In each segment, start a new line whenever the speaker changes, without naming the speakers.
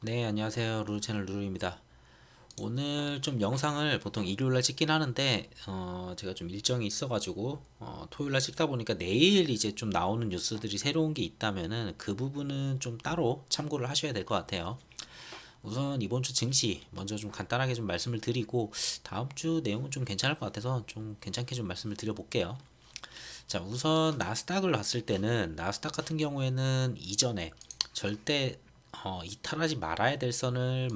네, 안녕하세요. 루루 채널 루루입니다. 오늘 좀 영상을 보통 일요일날 찍긴 하는데, 제가 좀 일정이 있어가지고, 토요일날 찍다 보니까 내일 이제 좀 나오는 뉴스들이 새로운 게 있다면은 그 부분은 좀 따로 참고를 하셔야 될 것 같아요. 우선 이번 주 증시 먼저 좀 간단하게 좀 말씀을 드리고, 다음 주 내용은 좀 괜찮을 것 같아서 좀 괜찮게 좀 말씀을 드려볼게요. 자, 우선 나스닥을 봤을 때는 나스닥 같은 경우에는 이전에 절대 이탈하지 말아야 될 선을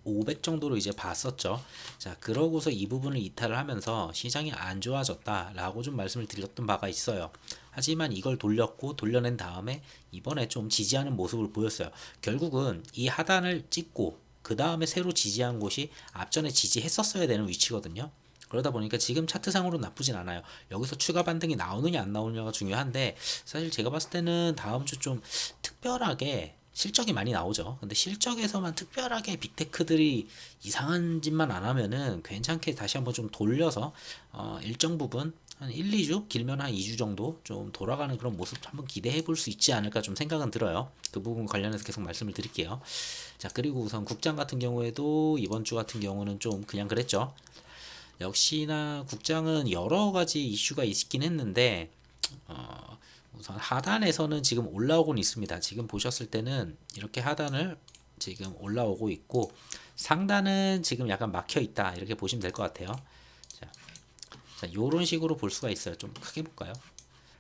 1500 정도로 이제 봤었죠. 자, 그러고서 이 부분을 이탈을 하면서 시장이 안 좋아졌다라고 좀 말씀을 드렸던 바가 있어요. 하지만 이걸 돌려낸 다음에 이번에 좀 지지하는 모습을 보였어요. 결국은 이 하단을 찍고 그 다음에 새로 지지한 곳이 앞전에 지지했었어야 되는 위치거든요. 그러다 보니까 지금 차트상으로 나쁘진 않아요. 여기서 추가 반등이 나오느냐 안 나오느냐가 중요한데, 사실 제가 봤을 때는 다음 주 좀 특별하게 실적이 많이 나오죠. 근데 실적에서만 특별하게 빅테크들이 이상한 짓만 안 하면은 괜찮게 다시 한번 좀 돌려서 일정 부분 한 1, 2주 길면 한 2주 정도 좀 돌아가는 그런 모습 한번 기대해 볼 수 있지 않을까 좀 생각은 들어요. 그 부분 관련해서 계속 말씀을 드릴게요. 자, 그리고 우선 국장 같은 경우에도 이번 주 같은 경우는 좀 그냥 그랬죠. 역시나 국장은 여러 가지 이슈가 있긴 했는데, 우선 하단에서는 지금 올라오곤 있습니다. 지금 보셨을 때는 이렇게 하단을 지금 올라오고 있고, 상단은 지금 약간 막혀 있다 이렇게 보시면 될 것 같아요. 자, 이런 식으로 볼 수가 있어요. 좀 크게 볼까요?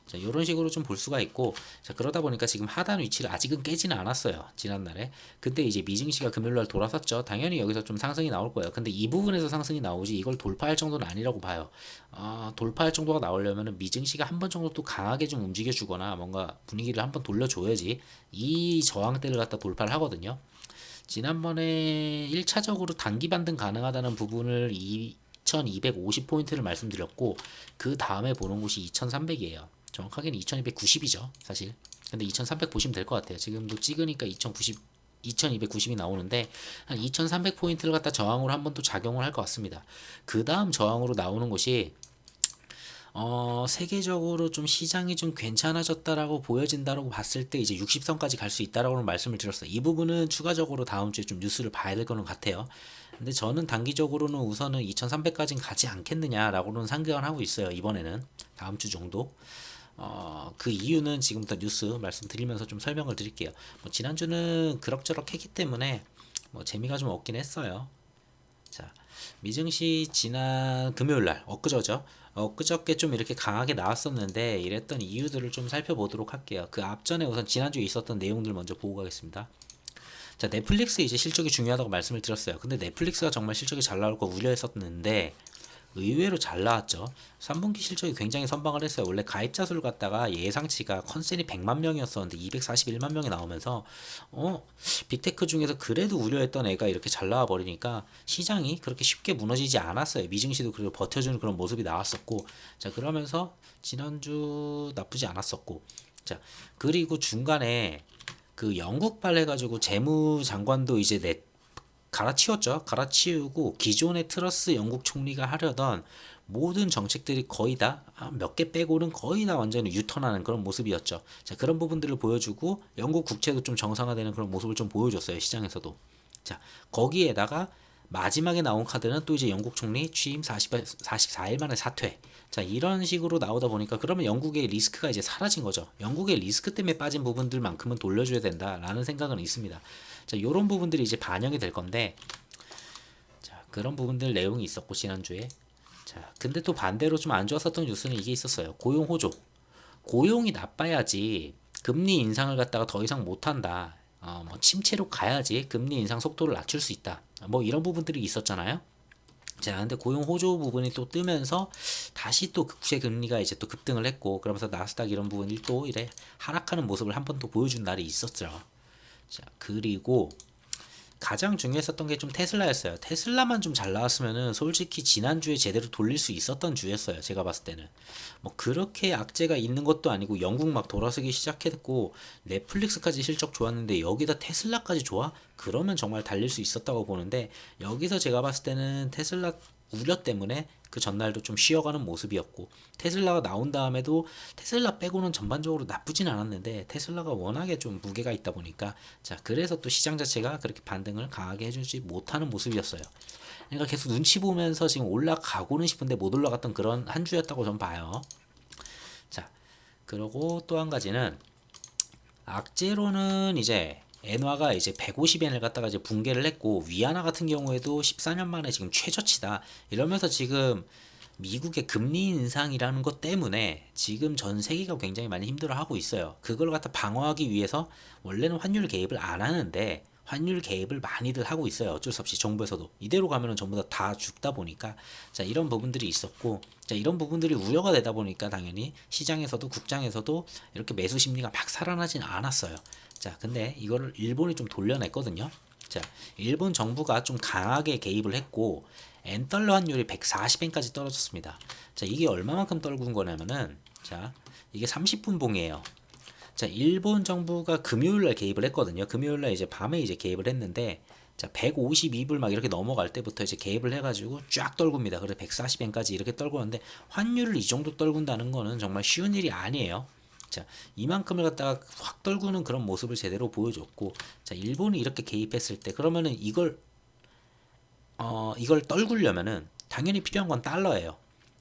자, 이런 식으로 좀 볼 수가 있고, 자, 그러다 보니까 지금 하단 위치를 아직은 깨지는 않았어요. 지난날에. 근데 이제 미증시가 금요일날 돌아섰죠. 당연히 여기서 좀 상승이 나올 거예요. 근데 이 부분에서 상승이 나오지 이걸 돌파할 정도는 아니라고 봐요. 돌파할 정도가 나오려면 미증시가 한 번 정도 또 강하게 좀 움직여주거나 뭔가 분위기를 한번 돌려줘야지 이 저항대를 갖다 돌파를 하거든요. 지난번에 1차적으로 단기 반등 가능하다는 부분을 2250포인트를 말씀드렸고, 그 다음에 보는 곳이 2300이에요. 정확하게는 2290이죠, 사실. 근데 2300 보시면 될 것 같아요. 지금도 찍으니까 2290이 나오는데, 한 2300포인트를 갖다 저항으로 한 번 또 작용을 할 것 같습니다. 그 다음 저항으로 나오는 곳이 세계적으로 좀 시장이 좀 괜찮아졌다라고 보여진다라고 봤을 때 이제 60선까지 갈 수 있다라고 말씀을 드렸어요. 이 부분은 추가적으로 다음 주에 좀 뉴스를 봐야 될 거는 같아요. 근데 저는 단기적으로는 우선은 2300까지는 가지 않겠느냐라고는 생각을 하고 있어요. 이번에는 다음 주 정도. 그 이유는 지금부터 뉴스 말씀드리면서 좀 설명을 드릴게요. 뭐 지난주는 그럭저럭 했기 때문에 뭐 재미가 좀 없긴 했어요. 자, 미증시 지난 금요일날 엊그저죠. 엊그저께 좀 이렇게 강하게 나왔었는데 이랬던 이유들을 좀 살펴보도록 할게요. 그 앞전에 우선 지난주에 있었던 내용들 먼저 보고 가겠습니다. 자, 넷플릭스 이제 실적이 중요하다고 말씀을 드렸어요. 근데 넷플릭스가 정말 실적이 잘 나올 거 우려했었는데 의외로 잘 나왔죠. 3분기 실적이 굉장히 선방을 했어요. 원래 가입자 수를 갖다가 예상치가 컨센이 100만 명이었었는데 241만 명이 나오면서 빅테크 중에서 그래도 우려했던 애가 이렇게 잘 나와 버리니까 시장이 그렇게 쉽게 무너지지 않았어요. 미증시도 그래도 버텨주는 그런 모습이 나왔었고, 자, 그러면서 지난주 나쁘지 않았었고, 자, 그리고 중간에 그 영국발 해가지고 재무장관도 이제 갈아치웠죠. 갈아치우고 기존의 트러스 영국 총리가 하려던 모든 정책들이 거의 다 몇 개 빼고는 거의 다 완전히 유턴하는 그런 모습이었죠. 자, 그런 부분들을 보여주고 영국 국채도 좀 정상화되는 그런 모습을 좀 보여줬어요. 시장에서도. 자, 거기에다가 마지막에 나온 카드는 또 이제 영국 총리 취임 44일 만에 사퇴. 자, 이런 식으로 나오다 보니까 그러면 영국의 리스크가 이제 사라진 거죠. 영국의 리스크 때문에 빠진 부분들만큼은 돌려줘야 된다라는 생각은 있습니다. 자, 요런 부분들이 이제 반영이 될 건데, 자, 그런 부분들 내용이 있었고, 지난주에. 자, 근데 또 반대로 좀 안 좋았었던 뉴스는 이게 있었어요. 고용 호조. 고용이 나빠야지 금리 인상을 갖다가 더 이상 못한다. 뭐 침체로 가야지 금리 인상 속도를 낮출 수 있다. 뭐 이런 부분들이 있었잖아요. 자, 근데 고용 호조 부분이 또 뜨면서 다시 또 국채 금리가 이제 또 급등을 했고, 그러면서 나스닥 이런 부분이 또 이래 하락하는 모습을 한 번 또 보여준 날이 있었죠. 자, 그리고 가장 중요했었던 게 좀 테슬라였어요. 테슬라만 좀 잘 나왔으면은 솔직히 지난주에 제대로 돌릴 수 있었던 주였어요. 제가 봤을 때는. 뭐 그렇게 악재가 있는 것도 아니고 영국 막 돌아서기 시작했고 넷플릭스까지 실적 좋았는데 여기다 테슬라까지 좋아? 그러면 정말 달릴 수 있었다고 보는데, 여기서 제가 봤을 때는 테슬라 우려 때문에 그 전날도 좀 쉬어가는 모습이었고, 테슬라가 나온 다음에도 테슬라 빼고는 전반적으로 나쁘진 않았는데 테슬라가 워낙에 좀 무게가 있다 보니까 자 그래서 또 시장 자체가 그렇게 반등을 강하게 해주지 못하는 모습이었어요. 그러니까 계속 눈치 보면서 지금 올라가고는 싶은데 못 올라갔던 그런 한 주였다고 저는 봐요. 자, 그리고 또 한 가지는 악재로는 이제 엔화가 이제 150엔을 갖다가 이제 붕괴를 했고, 위안화 같은 경우에도 14년 만에 지금 최저치다 이러면서 지금 미국의 금리 인상이라는 것 때문에 지금 전 세계가 굉장히 많이 힘들어하고 있어요. 그걸 갖다 방어하기 위해서 원래는 환율 개입을 안 하는데 환율 개입을 많이들 하고 있어요. 어쩔 수 없이 정부에서도 이대로 가면은 전부 다 죽다 보니까 자 이런 부분들이 있었고, 자 이런 부분들이 우려가 되다 보니까 당연히 시장에서도 국장에서도 이렇게 매수 심리가 막 살아나진 않았어요. 자 근데 이거를 일본이 좀 돌려냈거든요. 자 일본 정부가 좀 강하게 개입을 했고 엔달러 환율이 140엔까지 떨어졌습니다. 자 이게 얼마만큼 떨군 거냐면은 자 이게 30분 봉이에요. 자, 일본 정부가 금요일날 개입을 했거든요. 금요일날 이제 밤에 이제 개입을 했는데, 자, 152불 막 이렇게 넘어갈 때부터 이제 개입을 해가지고 쫙 떨굽니다. 그래서 140엔까지 이렇게 떨구는데, 환율을 이 정도 떨군다는 거는 정말 쉬운 일이 아니에요. 자, 이만큼을 갖다가 확 떨구는 그런 모습을 제대로 보여줬고, 자, 일본이 이렇게 개입했을 때, 그러면은 이걸 떨구려면은 당연히 필요한 건 달러예요.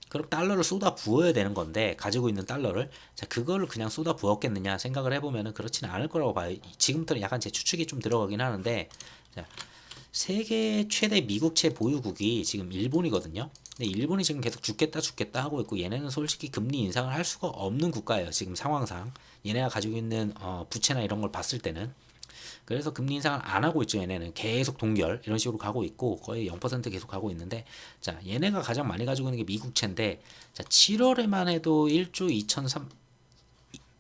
그럼 달러를 쏟아 부어야 되는 건데 가지고 있는 달러를 자 그거를 그냥 쏟아 부었겠느냐 생각을 해보면은 그렇지는 않을 거라고 봐요. 지금부터는 약간 제 추측이 좀 들어가긴 하는데 자 세계 최대 미국채 보유국이 지금 일본이거든요. 근데 일본이 지금 계속 죽겠다 하고 있고 얘네는 솔직히 금리 인상을 할 수가 없는 국가예요. 지금 상황상 얘네가 가지고 있는 부채나 이런 걸 봤을 때는 그래서 금리 인상을 안 하고 있죠. 얘네는 계속 동결 이런 식으로 가고 있고 거의 0% 계속 가고 있는데 자 얘네가 가장 많이 가지고 있는 게 미국채인데 자 7월에만 해도 1조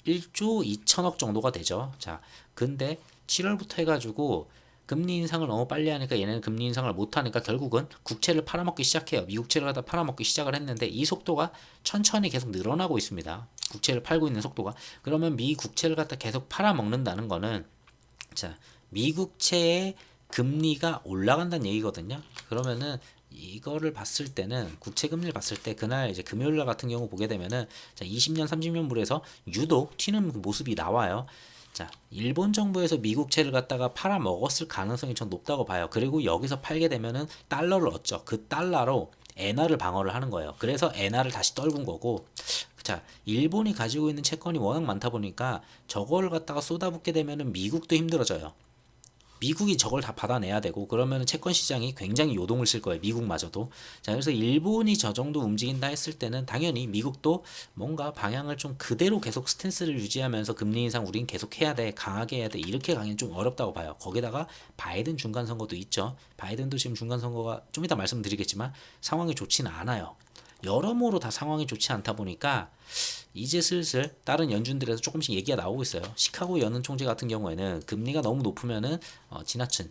2천억 정도가 되죠. 자 근데 7월부터 해가지고 금리 인상을 너무 빨리 하니까 얘네는 금리 인상을 못 하니까 결국은 국채를 팔아먹기 시작해요. 미국채를 갖다 팔아먹기 시작을 했는데 이 속도가 천천히 계속 늘어나고 있습니다. 국채를 팔고 있는 속도가. 그러면 미 국채를 갖다 계속 팔아먹는다는 거는 자, 미국채의 금리가 올라간다는 얘기거든요. 그러면은 이거를 봤을 때는 국채 금리를 봤을 때 그날 이제 금요일 날 같은 경우 보게 되면은 자, 20년, 30년 물에서 유독 튀는 모습이 나와요. 자, 일본 정부에서 미국채를 갖다가 팔아 먹었을 가능성이 전 높다고 봐요. 그리고 여기서 팔게 되면은 달러를 얻죠. 그 달러로 엔화를 방어를 하는 거예요. 그래서 엔화를 다시 떨군 거고 자, 일본이 가지고 있는 채권이 워낙 많다 보니까 저걸 갖다가 쏟아붓게 되면은 미국도 힘들어져요. 미국이 저걸 다 받아내야 되고 그러면은 채권 시장이 굉장히 요동을 칠 거예요. 미국마저도. 자, 그래서 일본이 저 정도 움직인다 했을 때는 당연히 미국도 뭔가 방향을 좀 그대로 계속 스탠스를 유지하면서 금리 인상 우린 계속 해야 돼. 강하게 해야 돼. 이렇게 가긴 좀 어렵다고 봐요. 거기다가 바이든 중간 선거도 있죠. 바이든도 지금 중간 선거가 좀 이따 말씀드리겠지만 상황이 좋지는 않아요. 여러모로 다 상황이 좋지 않다 보니까 이제 슬슬 다른 연준들에서 조금씩 얘기가 나오고 있어요. 시카고 연은 총재 같은 경우에는 금리가 너무 높으면은 지나친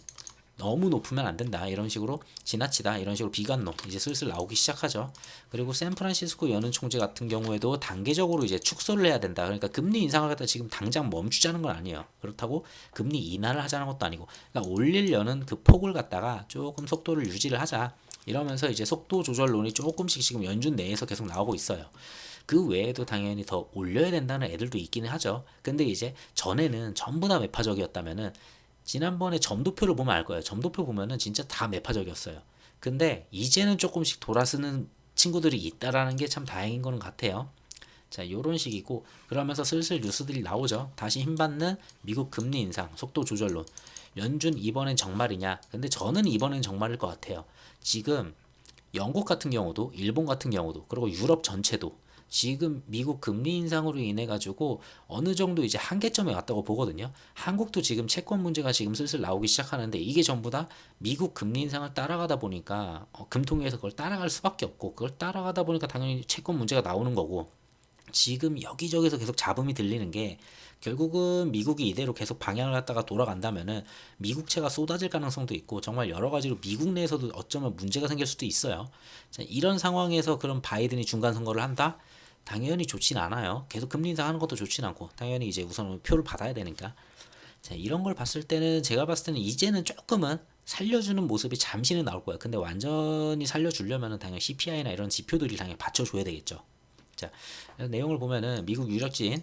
너무 높으면 안 된다 이런 식으로 지나치다 이런 식으로 비관론 이제 슬슬 나오기 시작하죠. 그리고 샌프란시스코 연은 총재 같은 경우에도 단계적으로 이제 축소를 해야 된다. 그러니까 금리 인상을 갖다 지금 당장 멈추자는 건 아니에요. 그렇다고 금리 인하를 하자는 것도 아니고 그러니까 올리려는 그 폭을 갖다가 조금 속도를 유지를 하자. 이러면서 이제 속도 조절론이 조금씩 지금 연준 내에서 계속 나오고 있어요. 그 외에도 당연히 더 올려야 된다는 애들도 있기는 하죠. 근데 이제 전에는 전부 다 매파적이었다면은 지난번에 점도표를 보면 알 거예요. 점도표 보면은 진짜 다 매파적이었어요. 근데 이제는 조금씩 돌아서는 친구들이 있다라는 게 참 다행인 거는 같아요. 자, 요런 식이고 그러면서 슬슬 뉴스들이 나오죠. 다시 힘받는 미국 금리 인상, 속도 조절론. 연준 이번엔 정말이냐? 근데 저는 이번엔 정말일 것 같아요. 지금 영국 같은 경우도 일본 같은 경우도 그리고 유럽 전체도 지금 미국 금리 인상으로 인해 가지고 어느 정도 이제 한계점에 왔다고 보거든요. 한국도 지금 채권 문제가 지금 슬슬 나오기 시작하는데 이게 전부 다 미국 금리 인상을 따라가다 보니까 금통위에서 그걸 따라갈 수밖에 없고 그걸 따라가다 보니까 당연히 채권 문제가 나오는 거고 지금 여기저기서 계속 잡음이 들리는 게 결국은 미국이 이대로 계속 방향을 갖다가 돌아간다면은 미국채가 쏟아질 가능성도 있고 정말 여러 가지로 미국 내에서도 어쩌면 문제가 생길 수도 있어요. 자, 이런 상황에서 그럼 바이든이 중간 선거를 한다? 당연히 좋진 않아요. 계속 금리 인상하는 것도 좋진 않고 당연히 이제 우선 표를 받아야 되니까. 자, 이런 걸 봤을 때는 제가 봤을 때는 이제는 조금은 살려주는 모습이 잠시는 나올 거예요. 근데 완전히 살려주려면 당연히 CPI나 이런 지표들이 당연히 받쳐줘야 되겠죠. 자, 내용을 보면은 미국 유력진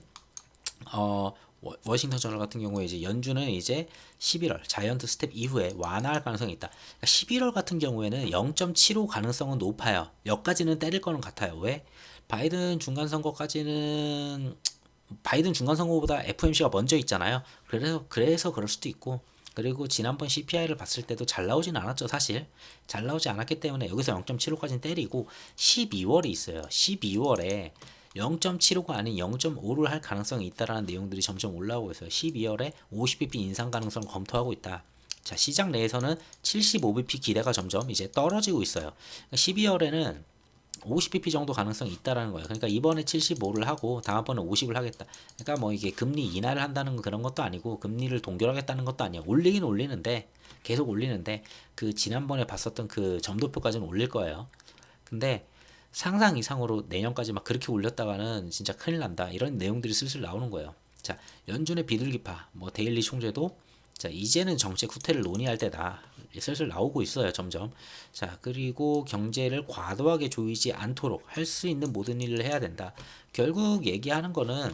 워싱턴 저널 같은 경우에 이제 연준은 이제 11월 자이언트 스텝 이후에 완화할 가능성이 있다. 그러니까 11월 같은 경우에는 0.75 가능성은 높아요. 여기까지는 때릴 거는 같아요. 왜? 바이든 중간 선거까지는 바이든 중간 선거보다 FOMC가 먼저 있잖아요. 그래서 그럴 수도 있고. 그리고 지난번 CPI를 봤을 때도 잘 나오진 않았죠, 사실. 잘 나오지 않았기 때문에 여기서 0.75까지는 때리고 12월이 있어요. 12월에 0.75가 아닌 0.5를 할 가능성이 있다라는 내용들이 점점 올라오고 있어요. 12월에 50bp 인상 가능성을 검토하고 있다. 자, 시장 내에서는 75bp 기대가 점점 이제 떨어지고 있어요. 12월에는 50bp 정도 가능성이 있다라는 거예요. 그러니까 이번에 75를 하고 다음번에 50을 하겠다. 그러니까 뭐 이게 금리 인하를 한다는 그런 것도 아니고 금리를 동결하겠다는 것도 아니야. 올리긴 올리는데 계속 올리는데 그 지난번에 봤었던 그 점도표까지는 올릴 거예요. 근데 상상 이상으로 내년까지 막 그렇게 올렸다가는 진짜 큰일 난다. 이런 내용들이 슬슬 나오는 거예요. 자, 연준의 비둘기파, 뭐 데일리 총재도 자, 이제는 정책 후퇴를 논의할 때다. 슬슬 나오고 있어요, 점점. 자, 그리고 경제를 과도하게 조이지 않도록 할 수 있는 모든 일을 해야 된다. 결국 얘기하는 거는,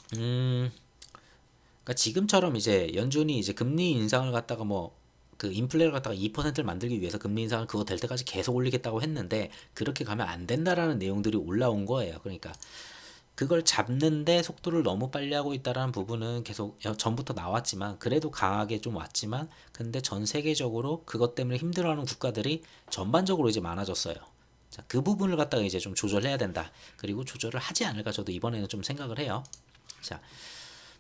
그러니까 지금처럼 이제 연준이 이제 금리 인상을 갖다가 뭐, 그 인플레를 갖다가 2%를 만들기 위해서 금리 인상을 그거 될 때까지 계속 올리겠다고 했는데, 그렇게 가면 안 된다라는 내용들이 올라온 거예요. 그러니까. 그걸 잡는데 속도를 너무 빨리 하고 있다라는 부분은 계속 전부터 나왔지만 그래도 강하게 좀 왔지만 근데 전 세계적으로 그것 때문에 힘들어하는 국가들이 전반적으로 이제 많아졌어요. 자, 그 부분을 갖다가 이제 좀 조절해야 된다. 그리고 조절을 하지 않을까 저도 이번에는 좀 생각을 해요. 자,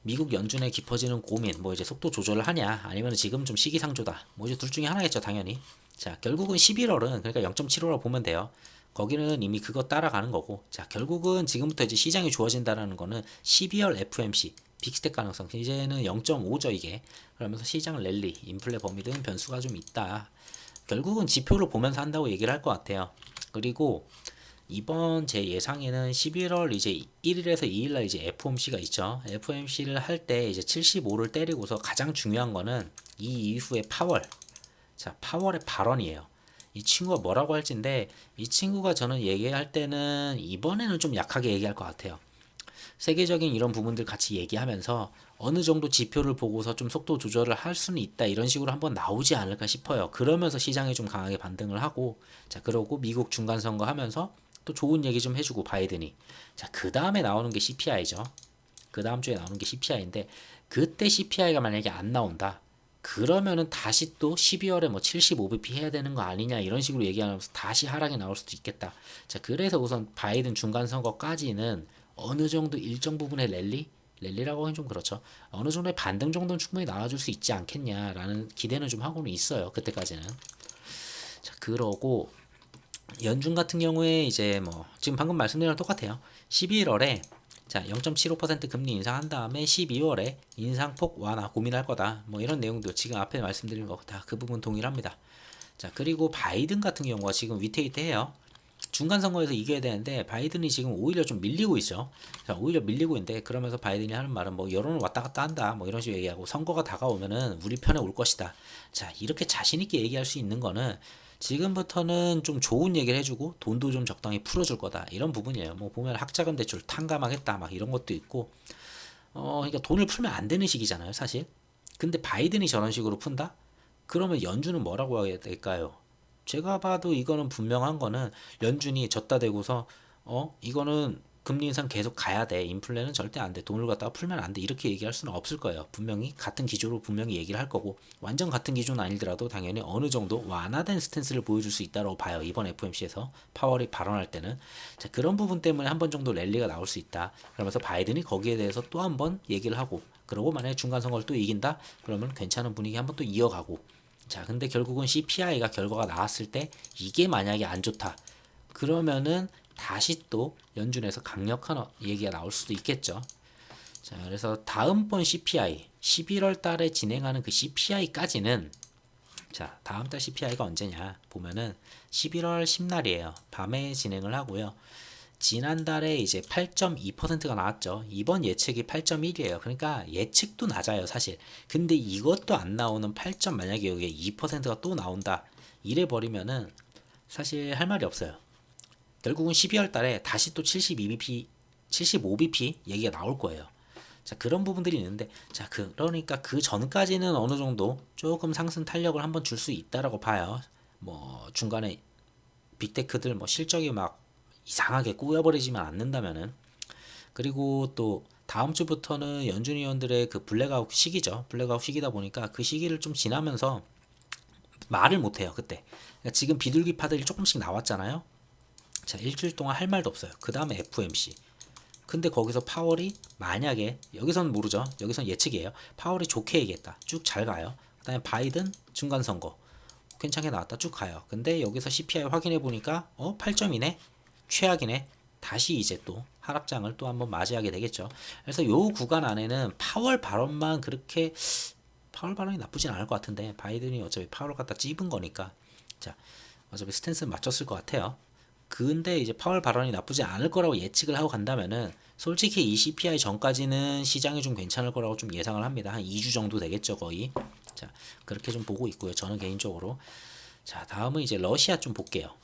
미국 연준에 깊어지는 고민, 뭐 이제 속도 조절을 하냐, 아니면 지금 좀 시기상조다. 뭐 이제 둘 중에 하나겠죠, 당연히. 자, 결국은 11월은 그러니까 0.75라고 보면 돼요. 거기는 이미 그거 따라가는 거고. 자, 결국은 지금부터 이제 시장이 좋아진다라는 거는 12월 FMC 빅스텝 가능성 이제는 0.5죠 이게. 그러면서 시장 랠리, 인플레 범위 등 변수가 좀 있다. 결국은 지표를 보면서 한다고 얘기를 할 것 같아요. 그리고 이번 제 예상에는 11월 이제 1일에서 2일날 이제 FOMC가 있죠. FOMC를 할 때 이제 75를 때리고서 가장 중요한 거는 이 이후에 파월. 자, 파월의 발언이에요. 이 친구가 뭐라고 할지인데 이 친구가 저는 얘기할 때는 이번에는 좀 약하게 얘기할 것 같아요. 세계적인 이런 부분들 같이 얘기하면서 어느 정도 지표를 보고서 좀 속도 조절을 할 수는 있다 이런 식으로 한번 나오지 않을까 싶어요. 그러면서 시장이 좀 강하게 반등을 하고 자 그러고 미국 중간 선거 하면서 또 좋은 얘기 좀 해주고 바이든이 자그 다음에 나오는 게 CPI죠. 그 다음 주에 나오는 게 CPI인데 그때 CPI가 만약에 안 나온다. 그러면은 다시 또 12월에 뭐 75bp 해야 되는 거 아니냐 이런 식으로 얘기하면서 다시 하락이 나올 수도 있겠다. 자, 그래서 우선 바이든 중간 선거까지는 어느 정도 일정 부분의 랠리라고 하긴 좀 그렇죠. 어느 정도의 반등 정도는 충분히 나와줄 수 있지 않겠냐라는 기대는 좀 하고는 있어요. 그때까지는. 자, 그러고 연준 같은 경우에 이제 뭐 지금 방금 말씀드린 거랑 똑같아요. 11월에 자 0.75% 금리 인상한 다음에 12월에 인상폭 완화 고민할 거다. 뭐 이런 내용도 지금 앞에 말씀드린 거 다 그 부분 동일합니다. 자 그리고 바이든 같은 경우가 지금 위태위태해요. 중간 선거에서 이겨야 되는데 바이든이 지금 오히려 좀 밀리고 있죠. 자, 오히려 밀리고 있는데 그러면서 바이든이 하는 말은 뭐 여론을 왔다 갔다 한다. 뭐 이런 식으로 얘기하고 선거가 다가오면은 우리 편에 올 것이다. 자, 이렇게 자신 있게 얘기할 수 있는 거는 지금부터는 좀 좋은 얘기를 해주고 돈도 좀 적당히 풀어줄 거다. 이런 부분이에요. 뭐 보면 학자금 대출 탕감하겠다. 막 이런 것도 있고 그러니까 돈을 풀면 안 되는 시기잖아요, 사실. 근데 바이든이 저런 식으로 푼다? 그러면 연준은 뭐라고 해야 될까요? 제가 봐도 이거는 분명한 거는 연준이 졌다 대고서 이거는 금리 인상 계속 가야 돼. 인플레는 절대 안 돼. 돈을 갖다가 풀면 안 돼. 이렇게 얘기할 수는 없을 거예요. 분명히 같은 기조로 분명히 얘기를 할 거고 완전 같은 기조는 아니더라도 당연히 어느 정도 완화된 스탠스를 보여줄 수 있다고 봐요. 이번 FOMC에서 파월이 발언할 때는 자, 그런 부분 때문에 한 번 정도 랠리가 나올 수 있다. 그러면서 바이든이 거기에 대해서 또 한 번 얘기를 하고 그러고 만약에 중간 선거를 또 이긴다? 그러면 괜찮은 분위기 한 번 또 이어가고 자, 근데 결국은 CPI가 결과가 나왔을 때 이게 만약에 안 좋다. 그러면은 다시 또 연준에서 강력한 얘기가 나올 수도 있겠죠. 자, 그래서 다음번 CPI 11월 달에 진행하는 그 CPI까지는 자, 다음 달 CPI가 언제냐 보면은 11월 10날이에요. 밤에 진행을 하고요. 지난달에 이제 8.2%가 나왔죠. 이번 예측이 8.1이에요. 그러니까 예측도 낮아요, 사실. 근데 이것도 안 나오는 8점 만약에 여기에 2%가 또 나온다. 이래 버리면은 사실 할 말이 없어요. 결국은 12월 달에 다시 또 72bp, 75bp 얘기가 나올 거예요. 자, 그런 부분들이 있는데, 자, 그러니까 그 전까지는 어느 정도 조금 상승 탄력을 한번 줄 수 있다라고 봐요. 뭐 중간에 빅테크들 뭐 실적이 막 이상하게 꼬여버리지만 않는다면은. 그리고 또 다음 주부터는 연준 위원들의 그 블랙아웃 시기죠. 블랙아웃 시기다 보니까 그 시기를 좀 지나면서 말을 못해요, 그때. 그러니까 지금 비둘기파들이 조금씩 나왔잖아요. 자, 일주일 동안 할 말도 없어요. 그 다음에 FOMC. 근데 거기서 파월이 만약에, 여기선 모르죠. 여기선 예측이에요. 파월이 좋게 얘기했다. 쭉 잘 가요. 그 다음에 바이든 중간선거 괜찮게 나왔다. 쭉 가요. 근데 여기서 CPI 확인해 보니까 8점이네. 최악이네. 다시 이제 또 하락장을 또 한번 맞이하게 되겠죠. 그래서 요 구간 안에는 파월 발언만 그렇게, 파월 발언이 나쁘진 않을 것 같은데, 바이든이 어차피 파월 갖다 찝은 거니까, 자, 어차피 스탠스는 맞췄을 것 같아요. 근데 이제 파월 발언이 나쁘지 않을 거라고 예측을 하고 간다면은, 솔직히 이 CPI 전까지는 시장이 좀 괜찮을 거라고 좀 예상을 합니다. 한 2주 정도 되겠죠, 거의. 자, 그렇게 좀 보고 있고요. 저는 개인적으로. 자, 다음은 이제 러시아 좀 볼게요.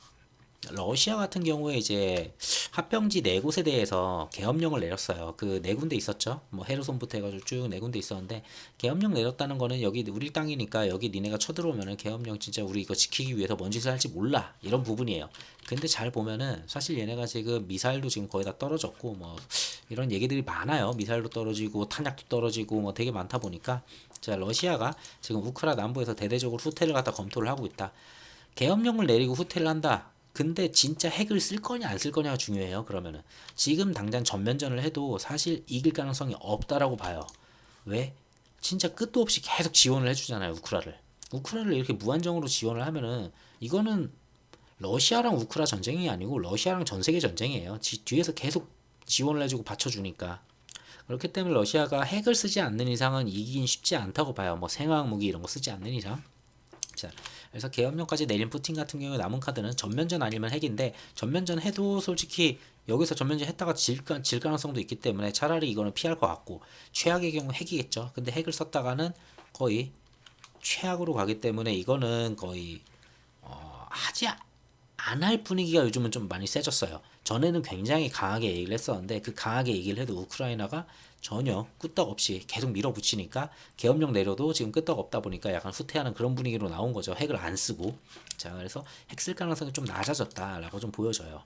러시아 같은 경우에 이제 합병지 네 곳에 대해서 계엄령을 내렸어요. 그 네 군데 있었죠. 뭐 헤르손부터 해가지고 쭉 네 군데 있었는데, 계엄령 내렸다는 거는 여기 우리 땅이니까 여기 니네가 쳐들어오면은 계엄령 진짜 우리 이거 지키기 위해서 뭔 짓을 할지 몰라, 이런 부분이에요. 근데 잘 보면은 사실 얘네가 지금 미사일도 지금 거의 다 떨어졌고 뭐 이런 얘기들이 많아요. 미사일도 떨어지고 탄약도 떨어지고 뭐 되게 많다 보니까, 자, 러시아가 지금 우크라 남부에서 대대적으로 후퇴를 갖다 검토를 하고 있다. 계엄령을 내리고 후퇴를 한다. 근데 진짜 핵을 쓸 거냐 안 쓸 거냐가 중요해요. 그러면은 지금 당장 전면전을 해도 사실 이길 가능성이 없다라고 봐요. 왜? 진짜 끝도 없이 계속 지원을 해주잖아요, 우크라를. 우크라를 이렇게 무한정으로 지원을 하면은 이거는 러시아랑 우크라 전쟁이 아니고 러시아랑 전 세계 전쟁이에요. 뒤에서 계속 지원을 해주고 받쳐주니까. 그렇기 때문에 러시아가 핵을 쓰지 않는 이상은 이기긴 쉽지 않다고 봐요. 뭐 생화학 무기 이런 거 쓰지 않는 이상. 자, 그래서 계엄령까지 내린 푸틴 같은 경우에 남은 카드는 전면전 아니면 핵인데, 전면전 해도 솔직히 여기서 전면전 했다가 질 가능성도 있기 때문에 차라리 이거는 피할 것 같고, 최악의 경우 핵이겠죠. 근데 핵을 썼다가는 거의 최악으로 가기 때문에 이거는 거의 하지 안 할 분위기가 요즘은 좀 많이 세졌어요. 전에는 굉장히 강하게 얘기를 했었는데, 그 강하게 얘기를 해도 우크라이나가 전혀 끄떡 없이 계속 밀어붙이니까 계엄령 내려도 지금 끄떡 없다 보니까 약간 후퇴하는 그런 분위기로 나온 거죠. 핵을 안 쓰고. 자, 그래서 핵 쓸 가능성이 좀 낮아졌다라고 좀 보여져요.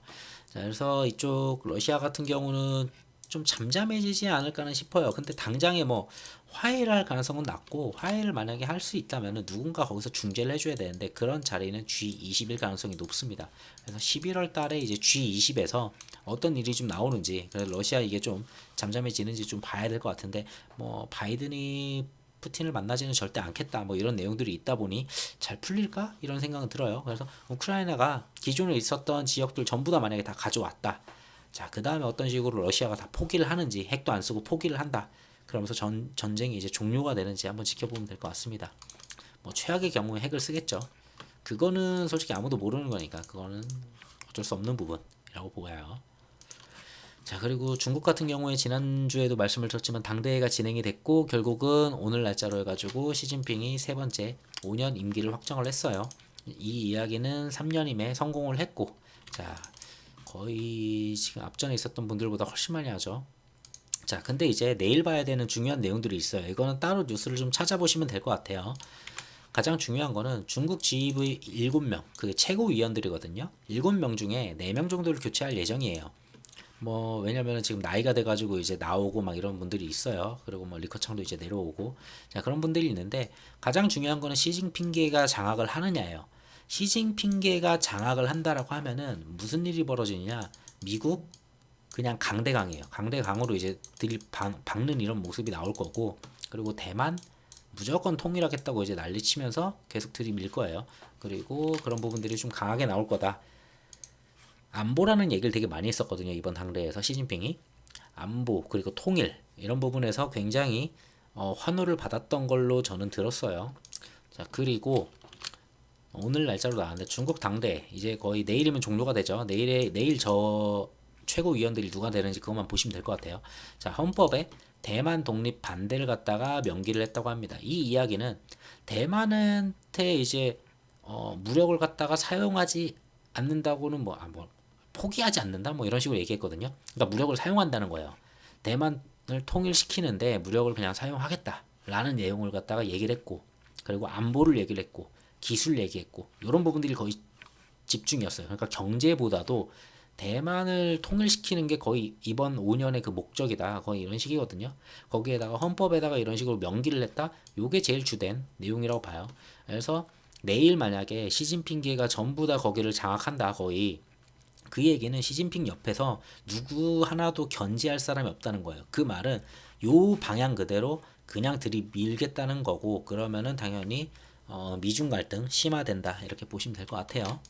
자, 그래서 이쪽 러시아 같은 경우는 좀 잠잠해지지 않을까는 싶어요. 근데 당장에 뭐 화해를 할 가능성은 낮고, 화해를 만약에 할 수 있다면 누군가 거기서 중재를 해줘야 되는데, 그런 자리는 G20일 가능성이 높습니다. 그래서 11월 달에 이제 G20에서 어떤 일이 좀 나오는지, 그래서 러시아 이게 좀 잠잠해지는지 좀 봐야 될 것 같은데, 뭐 바이든이 푸틴을 만나지는 절대 않겠다 뭐 이런 내용들이 있다 보니 잘 풀릴까 이런 생각은 들어요. 그래서 우크라이나가 기존에 있었던 지역들 전부 다 만약에 다 가져왔다. 자, 그 다음에 어떤 식으로 러시아가 다 포기를 하는지, 핵도 안 쓰고 포기를 한다. 그러면서 전쟁이 이제 종료가 되는지 한번 지켜보면 될 것 같습니다. 뭐 최악의 경우에 핵을 쓰겠죠. 그거는 솔직히 아무도 모르는 거니까 그거는 어쩔 수 없는 부분이라고 보여요. 자, 그리고 중국 같은 경우에 지난주에도 말씀을 드렸지만 당대회가 진행이 됐고, 결국은 오늘 날짜로 해가지고 시진핑이 세 번째 5년 임기를 확정을 했어요. 이 이야기는 3년임에 성공을 했고, 자, 거의 지금 앞전에 있었던 분들보다 훨씬 많이 하죠. 자, 근데 이제 내일 봐야 되는 중요한 내용들이 있어요. 이거는 따로 뉴스를 좀 찾아보시면 될 것 같아요. 가장 중요한 거는 중국 GEV 7명, 그 최고위원들이거든요. 7명 중에 4명 정도를 교체할 예정이에요. 뭐 왜냐면은 지금 나이가 돼가지고 이제 나오고 막 이런 분들이 있어요. 그리고 뭐 리커창도 이제 내려오고, 자, 그런 분들이 있는데, 가장 중요한 거는 시진핑계가 장악을 하느냐예요. 시진핑계가 장악을 한다라고 하면은 무슨 일이 벌어지느냐? 미국 그냥 강대강이에요. 강대강으로 이제 박는 이런 모습이 나올 거고, 그리고 대만 무조건 통일하겠다고 이제 난리치면서 계속 들이밀 거예요. 그리고 그런 부분들이 좀 강하게 나올 거다. 안보라는 얘기를 되게 많이 했었거든요. 이번 당대에서 시진핑이 안보 그리고 통일 이런 부분에서 굉장히 환호를 받았던 걸로 저는 들었어요. 자, 그리고 오늘 날짜로 나왔는데 중국 당대 이제 거의 내일이면 종료가 되죠. 내일 저 최고위원들이 누가 되는지 그것만 보시면 될 것 같아요. 자, 헌법에 대만 독립 반대를 갖다가 명기를 했다고 합니다. 이 이야기는 대만한테 이제 무력을 갖다가 사용하지 않는다고는 뭐 포기하지 않는다 뭐 이런 식으로 얘기했거든요. 그러니까 무력을 사용한다는 거예요. 대만을 통일시키는데 무력을 그냥 사용하겠다라는 내용을 갖다가 얘기를 했고, 그리고 안보를 얘기를 했고, 기술 얘기했고, 이런 부분들이 거의 집중이었어요. 그러니까 경제보다도 대만을 통일시키는 게 거의 이번 5년의 그 목적이다. 거의 이런 식이거든요. 거기에다가 헌법에다가 이런 식으로 명기를 했다. 요게 제일 주된 내용이라고 봐요. 그래서 내일 만약에 시진핑계가 전부 다 거기를 장악한다. 거의 그 얘기는 시진핑 옆에서 누구 하나도 견제할 사람이 없다는 거예요. 그 말은 요 방향 그대로 그냥 들이밀겠다는 거고, 그러면은 당연히 미중 갈등 심화된다 이렇게 보시면 될 것 같아요.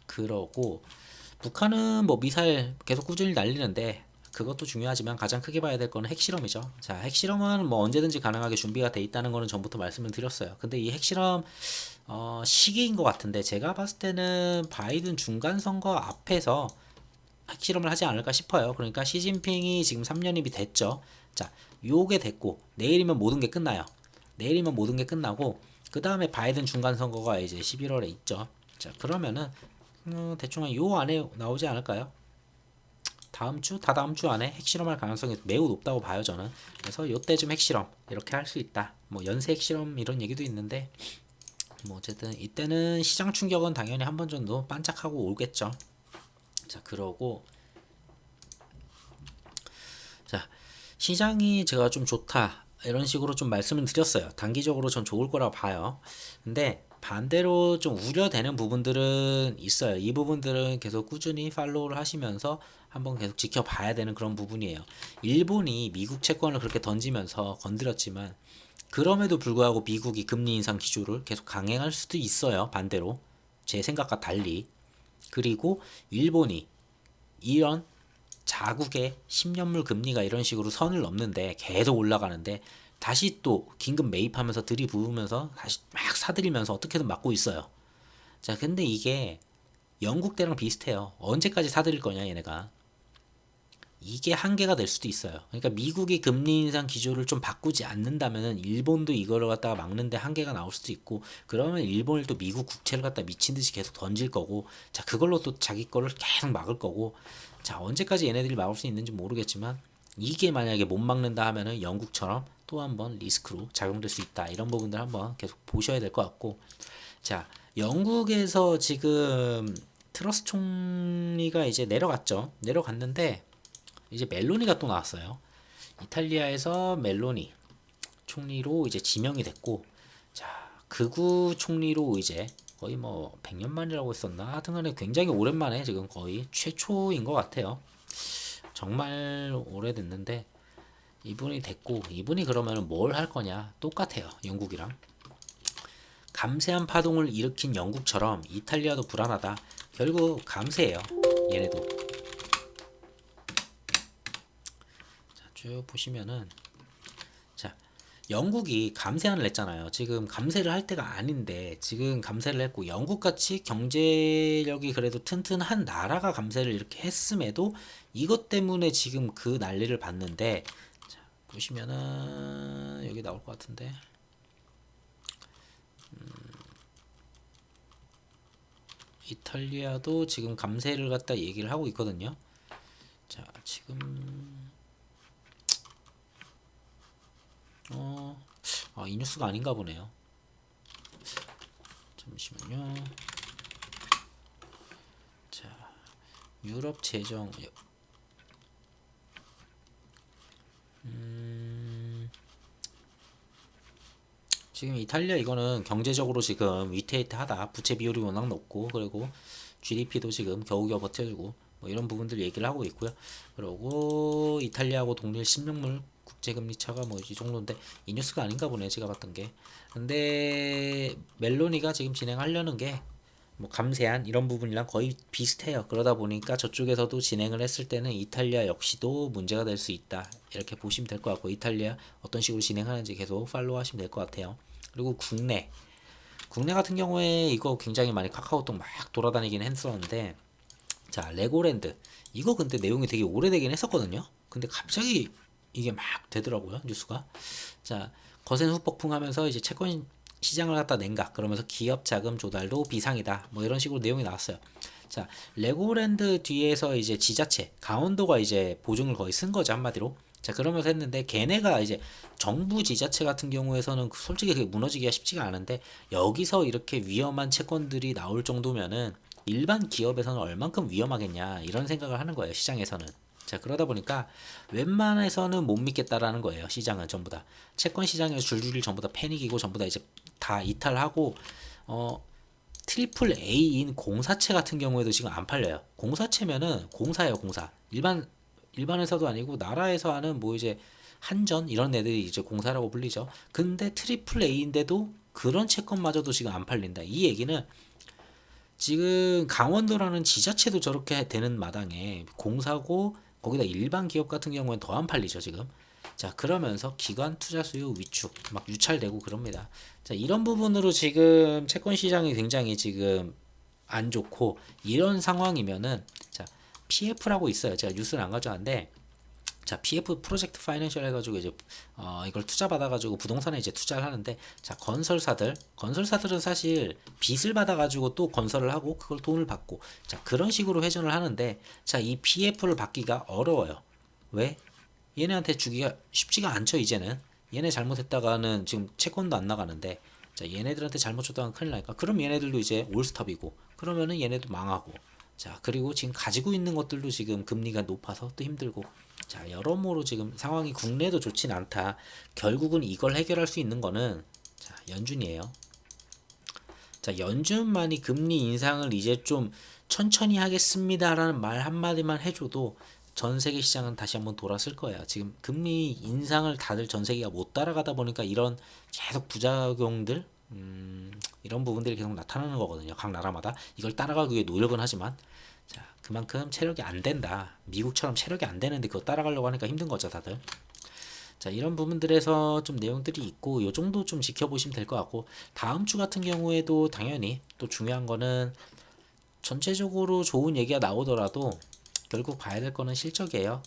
그러고 북한은 뭐 미사일 계속 꾸준히 날리는데 그것도 중요하지만 가장 크게 봐야 될 거는 핵실험이죠. 자, 핵실험은 뭐 언제든지 가능하게 준비가 돼 있다는 거는 전부터 말씀을 드렸어요. 근데 이 핵실험 시기인 것 같은데 제가 봤을 때는 바이든 중간 선거 앞에서 핵실험을 하지 않을까 싶어요. 그러니까 시진핑이 지금 3년입이 됐죠. 자, 요게 됐고 내일이면 모든 게 끝나요. 내일이면 모든 게 끝나고 그 다음에 바이든 중간 선거가 이제 11월에 있죠. 자, 그러면은 대충 한 요 안에 나오지 않을까요? 다음 주, 다다음 주 안에 핵실험할 가능성이 매우 높다고 봐요, 저는. 그래서 요때쯤 핵실험 이렇게 할 수 있다. 뭐 연쇄 핵실험 이런 얘기도 있는데 뭐 어쨌든 이때는 시장 충격은 당연히 한 번 정도 반짝하고 오겠죠. 자, 그러고 자, 시장이 제가 좀 좋다 이런 식으로 좀 말씀을 드렸어요. 단기적으로 전 좋을 거라고 봐요. 근데 반대로 좀 우려되는 부분들은 있어요. 이 부분들은 계속 꾸준히 팔로우를 하시면서 한번 계속 지켜봐야 되는 그런 부분이에요. 일본이 미국 채권을 그렇게 던지면서 건드렸지만 그럼에도 불구하고 미국이 금리 인상 기조를 계속 강행할 수도 있어요. 반대로 제 생각과 달리. 그리고 일본이 이런 자국의 10년물 금리가 이런 식으로 선을 넘는데 계속 올라가는데 다시 또 긴급 매입하면서 들이부으면서 다시 막 사들이면서 어떻게든 막고 있어요. 자, 근데 이게 영국 때랑 비슷해요. 언제까지 사들일 거냐 얘네가. 이게 한계가 될 수도 있어요. 그러니까 미국이 금리 인상 기조를 좀 바꾸지 않는다면은 일본도 이거를 갖다가 막는데 한계가 나올 수도 있고, 그러면 일본을 또 미국 국채를 갖다 미친 듯이 계속 던질 거고, 자, 그걸로 또 자기 거를 계속 막을 거고, 자, 언제까지 얘네들이 막을 수 있는지 모르겠지만 이게 만약에 못 막는다 하면은 영국처럼 또 한번 리스크로 작용될 수 있다. 이런 부분들 한번 계속 보셔야 될 것 같고, 자, 영국에서 지금 트러스 총리가 이제 내려갔죠. 내려갔는데 이제 멜로니가 또 나왔어요. 이탈리아에서 멜로니 총리로 이제 지명이 됐고, 자, 극우 총리로 이제 거의 뭐 100년 만이라고 했었나? 하여튼간에 굉장히 오랜만에 지금 거의 최초인 것 같아요. 정말 오래됐는데 이분이 됐고, 이분이 그러면 뭘 할 거냐? 똑같아요. 영국이랑. 감세한 파동을 일으킨 영국처럼 이탈리아도 불안하다. 결국 감세예요. 얘네도. 자, 쭉 보시면은 자, 영국이 감세안을 냈잖아요. 지금 감세를 할 때가 아닌데 지금 감세를 했고, 영국같이 경제력이 그래도 튼튼한 나라가 감세를 이렇게 했음에도 이것 때문에 지금 그 난리를 받는데, 자, 보시면은 여기 나올 것 같은데, 이탈리아도 지금 감세를 갖다 얘기를 하고 있거든요. 자, 지금 이 뉴스가 아닌가 보네요. 잠시만요. 자, 유럽 재정 지금 이탈리아 이거는 경제적으로 지금 위태위태하다. 부채 비율이 워낙 높고, 그리고 GDP도 지금 겨우겨우 버텨주고 뭐 이런 부분들 얘기를 하고 있고요. 그리고 이탈리아하고 동일 신명물 국제금리 차가 뭐 이 정도인데 이 뉴스가 아닌가 보네 제가 봤던 게. 근데 멜로니가 지금 진행하려는 게 뭐 감세한 이런 부분이랑 거의 비슷해요. 그러다 보니까 저쪽에서도 진행을 했을 때는 이탈리아 역시도 문제가 될 수 있다. 이렇게 보시면 될 것 같고, 이탈리아 어떤 식으로 진행하는지 계속 팔로우 하시면 될 것 같아요. 그리고 국내 같은 경우에 이거 굉장히 많이 카카오톡 막 돌아다니긴 했었는데, 자, 레고랜드. 이거 근데 내용이 되게 오래되긴 했었거든요. 근데 갑자기 이게 막 되더라고요, 뉴스가. 자, 거센 후폭풍하면서 이제 채권 시장을 갖다 냉각. 그러면서 기업 자금 조달도 비상이다. 뭐 이런 식으로 내용이 나왔어요. 자, 레고랜드 뒤에서 이제 지자체, 강원도가 이제 보증을 거의 쓴 거죠, 한마디로. 자, 그러면서 했는데 걔네가 이제 정부 지자체 같은 경우에서는 솔직히 그게 무너지기가 쉽지가 않은데 여기서 이렇게 위험한 채권들이 나올 정도면은 일반 기업에서는 얼만큼 위험하겠냐 이런 생각을 하는 거예요, 시장에서는. 자, 그러다 보니까 웬만해서는 못 믿겠다라는 거예요, 시장은 전부 다. 채권 시장에서 줄줄이 전부 다 패닉이고 전부 다 이제 다 이탈하고 어 트리플 A인 공사채 같은 경우에도 지금 안 팔려요. 공사채면은 공사예요, 공사. 일반 회사도 아니고 나라에서 하는 뭐 이제 한전 이런 애들이 이제 공사라고 불리죠. 근데 트리플 A인데도 그런 채권마저도 지금 안 팔린다. 이 얘기는 지금 강원도라는 지자체도 저렇게 되는 마당에 공사고 거기다 일반 기업 같은 경우는 더 안 팔리죠, 지금. 자, 그러면서 기관 투자 수요 위축 막 유찰되고 그럽니다. 자, 이런 부분으로 지금 채권 시장이 굉장히 지금 안 좋고 이런 상황이면은 자, PF라고 있어요. 제가 뉴스를 안 가져왔는데 자, PF 프로젝트 파이낸셜 해가지고 이제 이걸 투자 받아가지고 부동산에 이제 투자를 하는데 자, 건설사들은 사실 빚을 받아가지고 또 건설을 하고 그걸 돈을 받고 자, 그런 식으로 회전을 하는데 자, 이 PF를 받기가 어려워요. 왜? 얘네한테 주기가 쉽지가 않죠, 이제는. 얘네 잘못했다가는 지금 채권도 안 나가는데 자, 얘네들한테 잘못 줬다가 큰일 나니까 그럼 얘네들도 이제 올스톱이고 그러면은 얘네도 망하고 자, 그리고 지금 가지고 있는 것들도 지금 금리가 높아서 또 힘들고 자, 여러모로 지금 상황이 국내도 좋진 않다. 결국은 이걸 해결할 수 있는 거는 자, 연준이에요. 자, 연준만이 금리 인상을 이제 좀 천천히 하겠습니다라는 말 한마디만 해줘도 전 세계 시장은 다시 한번 돌았을 거예요. 지금 금리 인상을 다들 전 세계가 못 따라가다 보니까 이런 계속 부작용들, 이런 부분들이 계속 나타나는 거거든요. 각 나라마다 이걸 따라가기 위해 노력은 하지만 자, 그만큼 체력이 안 된다. 미국처럼 체력이 안 되는데 그거 따라가려고 하니까 힘든 거죠, 다들. 자, 이런 부분들에서 좀 내용들이 있고 요 정도 좀 지켜보시면 될 것 같고 다음 주 같은 경우에도 당연히 또 중요한 거는 전체적으로 좋은 얘기가 나오더라도 결국 봐야 될 거는 실적이에요.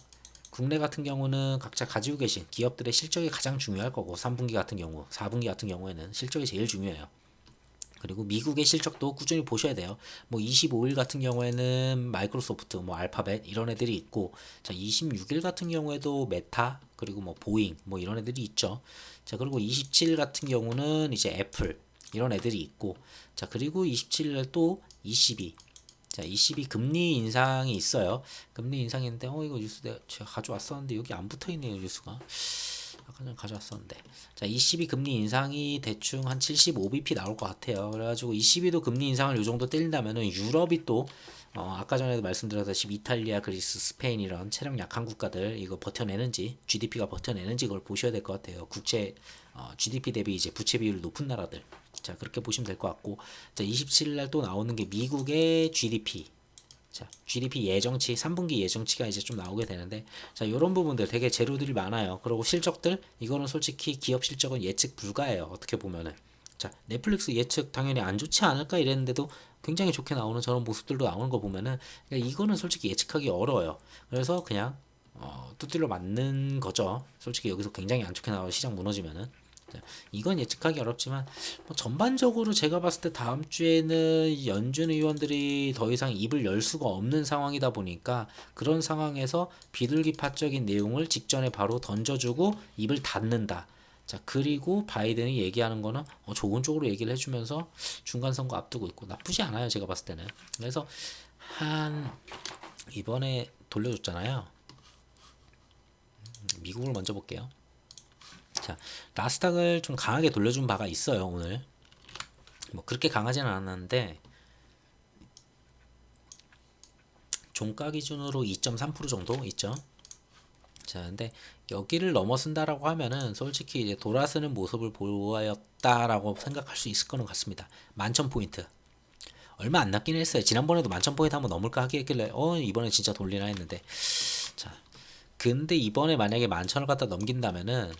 국내 같은 경우는 각자 가지고 계신 기업들의 실적이 가장 중요할 거고 3분기 같은 경우, 4분기 같은 경우에는 실적이 제일 중요해요. 그리고 미국의 실적도 꾸준히 보셔야 돼요. 뭐 25일 같은 경우에는 마이크로소프트, 뭐 알파벳 이런 애들이 있고, 자 26일 같은 경우에도 메타 그리고 뭐 보잉 뭐 이런 애들이 있죠. 자 그리고 27일 같은 경우는 이제 애플 이런 애들이 있고, 자 그리고 27일 또 ECB. 자, ECB 금리 인상이 있어요. 금리 인상인데, 이거 뉴스 제가 가져왔었는데, 여기 안 붙어 있네요, 뉴스가. 아까 전에 가져왔었는데. 자, ECB 금리 인상이 대충 한 75bp 나올 것 같아요. 그래가지고 ECB도 금리 인상을 요 정도 때린다면은 유럽이 또, 아까 전에도 말씀드렸다시피 이탈리아, 그리스, 스페인 이런 체력 약한 국가들 이거 버텨내는지, GDP가 버텨내는지 그걸 보셔야 될 것 같아요. 국채, GDP 대비 이제 부채 비율 높은 나라들. 자, 그렇게 보시면 될 것 같고, 자, 27일 날 또 나오는 게 미국의 GDP. 자, GDP 예정치, 3분기 예정치가 이제 좀 나오게 되는데, 자, 요런 부분들 되게 재료들이 많아요. 그리고 실적들, 이거는 솔직히 기업 실적은 예측 불가예요. 어떻게 보면은. 자, 넷플릭스 예측 당연히 안 좋지 않을까 이랬는데도 굉장히 좋게 나오는 저런 모습들도 나오는 거 보면은, 그러니까 이거는 솔직히 예측하기 어려워요. 그래서 그냥, 뚜들려 맞는 거죠. 솔직히 여기서 굉장히 안 좋게 나와서 시장 무너지면은. 이건 예측하기 어렵지만 뭐 전반적으로 제가 봤을 때 다음 주에는 연준 의원들이 더 이상 입을 열 수가 없는 상황이다 보니까 그런 상황에서 비둘기파적인 내용을 직전에 바로 던져주고 입을 닫는다. 자, 그리고 바이든이 얘기하는 거는 좋은 쪽으로 얘기를 해주면서 중간 선거 앞두고 있고 나쁘지 않아요, 제가 봤을 때는. 그래서 한 이번에 돌려줬잖아요. 미국을 먼저 볼게요. 자, 나스닥을 좀 강하게 돌려준 바가 있어요, 오늘. 뭐 그렇게 강하지는 않았는데 종가 기준으로 2.3% 정도 있죠. 자, 근데 여기를 넘어선다라고 하면은 솔직히 이제 돌아서는 모습을 보였다라고 생각할 수 있을 거는 같습니다. 11,000포인트. 얼마 안 났긴 했어요. 지난번에도 11,000포인트 한번 넘을까 하길래 이번에 진짜 돌리나 했는데 자, 근데 이번에 만약에 11,000을 갖다 넘긴다면은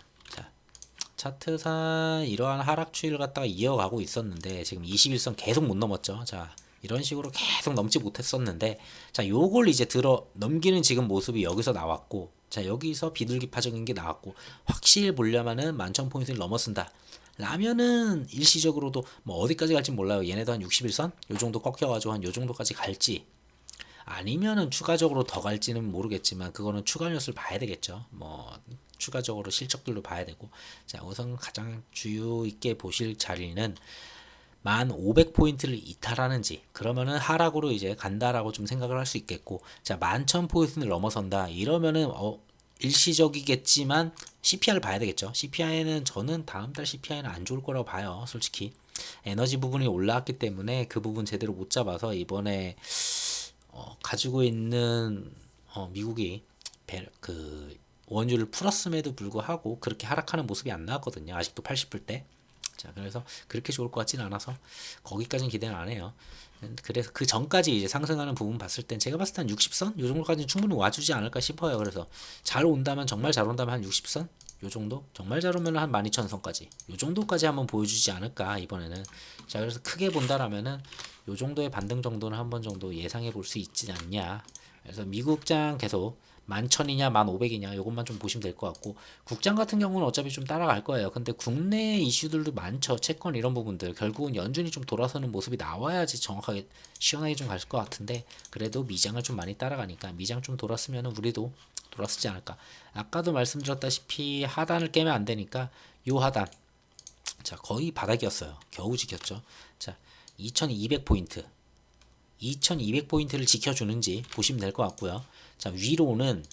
차트상 이러한 하락 추이를 갖다가 이어가고 있었는데 지금 21선 계속 못 넘었죠. 자, 이런 식으로 계속 넘지 못했었는데, 자, 요걸 이제 들어 넘기는 지금 모습이 여기서 나왔고, 자, 여기서 비둘기파적인 게 나왔고, 확실히 보려면은 11,000포인트를 넘어선다 라면은 일시적으로도 뭐 어디까지 갈지 몰라요. 얘네도 한 61선 요 정도 꺾여가지고 한 요 정도까지 갈지, 아니면은 추가적으로 더 갈지는 모르겠지만, 그거는 추가 뉴스를 봐야 되겠죠. 뭐 추가적으로 실적들도 봐야 되고. 자, 우선 가장 주요 있게 보실 자리는 1500포인트를 이탈하는지, 그러면은 하락으로 이제 간다라고 좀 생각을 할 수 있겠고, 자, 11,000포인트를 넘어선다 이러면은 일시적이겠지만 CPI를 봐야 되겠죠. CPI는 저는 다음 달 CPI는 안 좋을 거라고 봐요. 솔직히 에너지 부분이 올라왔기 때문에 그 부분 제대로 못 잡아서 이번에 가지고 있는 미국이 그 원유를 풀었음에도 불구하고 그렇게 하락하는 모습이 안 나왔거든요. 아직도 80불대. 자, 그래서 그렇게 좋을 것 같지는 않아서 거기까지는 기대는 안 해요. 그래서 그 전까지 이제 상승하는 부분 봤을 땐 제가 봤을 땐 60선 요 정도까지는 충분히 와주지 않을까 싶어요. 그래서 잘 온다면, 정말 잘 온다면 한 60선 요 정도, 정말 잘 오면 한 12,000선까지 요 정도까지 한번 보여주지 않을까 이번에는. 자, 그래서 크게 본다라면은 요 정도의 반등 정도는 한 번 정도 예상해 볼 수 있지 않냐. 그래서 미국장 계속 11,000이냐 1500이냐 요것만 좀 보시면 될 것 같고, 국장 같은 경우는 어차피 좀 따라갈 거예요. 근데 국내 이슈들도 많죠. 채권 이런 부분들 결국은 연준이 좀 돌아서는 모습이 나와야지 정확하게 시원하게 좀 갈 것 같은데, 그래도 미장을 좀 많이 따라가니까 미장 좀 돌았으면 우리도 돌았지 않을까. 아까도 말씀드렸다시피 하단을 깨면 안 되니까 요 하단, 자, 거의 바닥이었어요. 겨우 지켰죠. 자, 2200포인트 2200포인트를 지켜주는지 보시면 될 것 같고요. 자, 위로는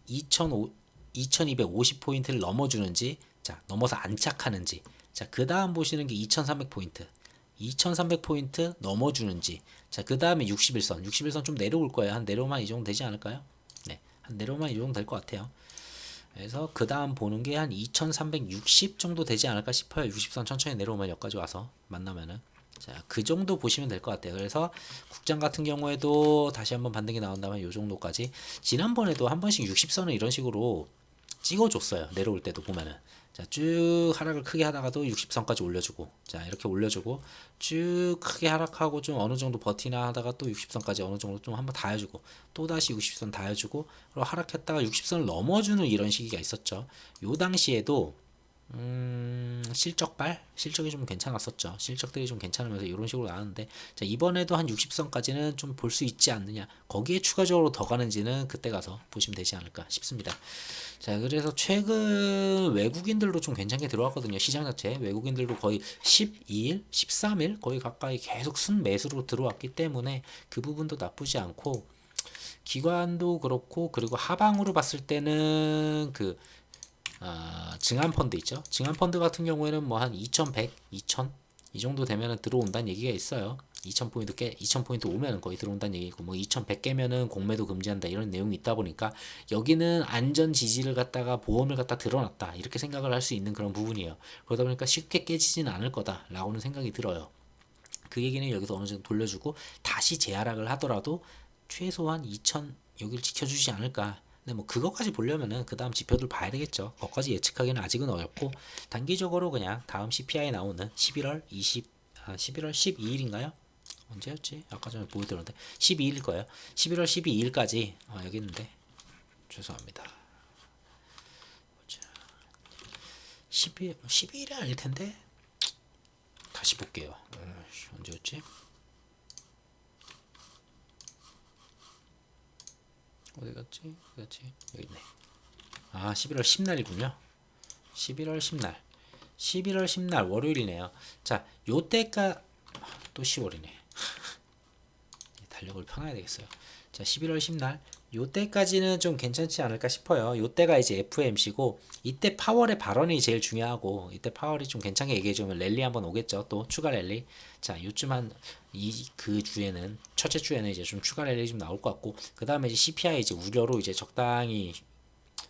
2250포인트를 넘어주는지, 자, 넘어서 안착하는지, 자, 그 다음 보시는 게 2300포인트 2300포인트 넘어주는지, 자, 그 다음에 61선 61선 좀 내려올 거예요. 한 내려오면 이 정도 되지 않을까요? 네, 한 내려오면 이 정도 될 것 같아요. 그래서 그 다음 보는 게 한 2360 정도 되지 않을까 싶어요. 60선 천천히 내려오면 여기까지 와서 만나면은, 자, 그 정도 보시면 될 것 같아요. 그래서 국장 같은 경우에도 다시 한번 반등이 나온다면 요 정도까지, 지난번에도 한 번씩 60선을 이런 식으로 찍어줬어요. 내려올 때도 보면은, 자, 쭉 하락을 크게 하다가도 60선까지 올려주고, 자, 이렇게 올려주고 쭉 크게 하락하고 좀 어느 정도 버티나 하다가 또 60선까지 어느 정도 좀 한번 닿아주고, 또 다시 60선 닿아주고, 그리고 하락했다가 60선을 넘어주는 이런 시기가 있었죠. 요 당시에도 실적이 좀 괜찮았었죠. 실적들이 좀 괜찮으면서 이런 식으로 나왔는데, 자, 이번에도 한 60선까지는 좀 볼 수 있지 않느냐. 거기에 추가적으로 더 가는지는 그때 가서 보시면 되지 않을까 싶습니다. 자, 그래서 최근 외국인들도 좀 괜찮게 들어왔거든요. 시장 자체 외국인들도 거의 12일, 13일 거의 가까이 계속 순매수로 들어왔기 때문에 그 부분도 나쁘지 않고, 기관도 그렇고, 그리고 하방으로 봤을 때는 그 증한 펀드 있죠. 증한 펀드 같은 경우에는 뭐 한 2100, 2000 이 정도 되면은 들어온다는 얘기가 있어요. 2000포인트 오면은 거의 들어온다는 얘기고, 뭐 2100 깨면은 공매도 금지한다 이런 내용이 있다 보니까 여기는 안전 지지를 갖다가 보험을 갖다 들어놨다 이렇게 생각을 할 수 있는 그런 부분이에요. 그러다 보니까 쉽게 깨지지는 않을 거다라고는 생각이 들어요. 그 얘기는 여기서 어느 정도 돌려주고 다시 재하락을 하더라도 최소한 2000 여기를 지켜주지 않을까. 근데 뭐 그것까지 보려면은 그 다음 지표들 봐야 되겠죠. 그것까지 예측하기는 아직은 어렵고, 단기적으로 그냥 다음 CPI 나오는 11월 12일인가요? 언제였지? 아까 전에 보여드렸는데 12일일 거예요. 11월 12일까지 여기 있는데 죄송합니다. 12일이 아닐 텐데 다시 볼게요. 언제였지? 어디 갔지? 여기 있네. 11월 10날이군요. 11월 10날. 11월 10날 월요일이네요. 자, 요때가 또 10월이네. 달력을 펴놔야 되겠어요. 자, 11월 10날 요때까지는 좀 괜찮지 않을까 싶어요. 요때가 이제 FOMC고, 이때 파월의 발언이 제일 중요하고, 이때 파월이 좀 괜찮게 얘기해주면 랠리 한번 오겠죠. 또 추가 랠리. 자, 요쯤 그 주에는, 첫째 주에는 이제 좀 추가 랠리 좀 나올 것 같고, 그 다음에 이제 CPI 이제 우려로 이제 적당히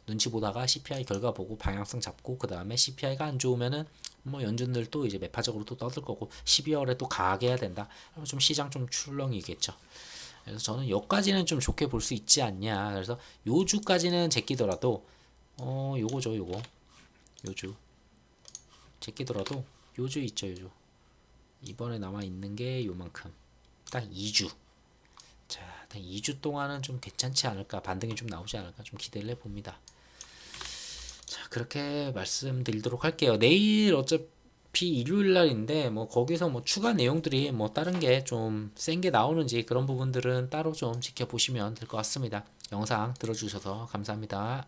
눈치 보다가 CPI 결과 보고 방향성 잡고, 그 다음에 CPI가 안 좋으면은 뭐 연준들도 이제 매파적으로 또 떠들 거고, 12월에 또 강하게 해야 된다. 그러면 좀 시장 좀 출렁이겠죠. 그래서 저는 여기까지는 좀 좋게 볼 수 있지 않냐. 그래서 요주까지는 제끼더라도 요거죠, 요주 제끼더라도 요주 있죠, 요주. 이번에 남아 있는 게 요만큼. 딱 2주. 자, 딱 2주 동안은 좀 괜찮지 않을까, 반등이 좀 나오지 않을까 좀 기대를 해봅니다. 자, 그렇게 말씀드리도록 할게요. 내일 어차피 일요일 날인데 뭐 거기서 뭐 추가 내용들이 뭐 다른 게 좀 센 게 나오는지 그런 부분들은 따로 좀 지켜보시면 될 것 같습니다. 영상 들어주셔서 감사합니다.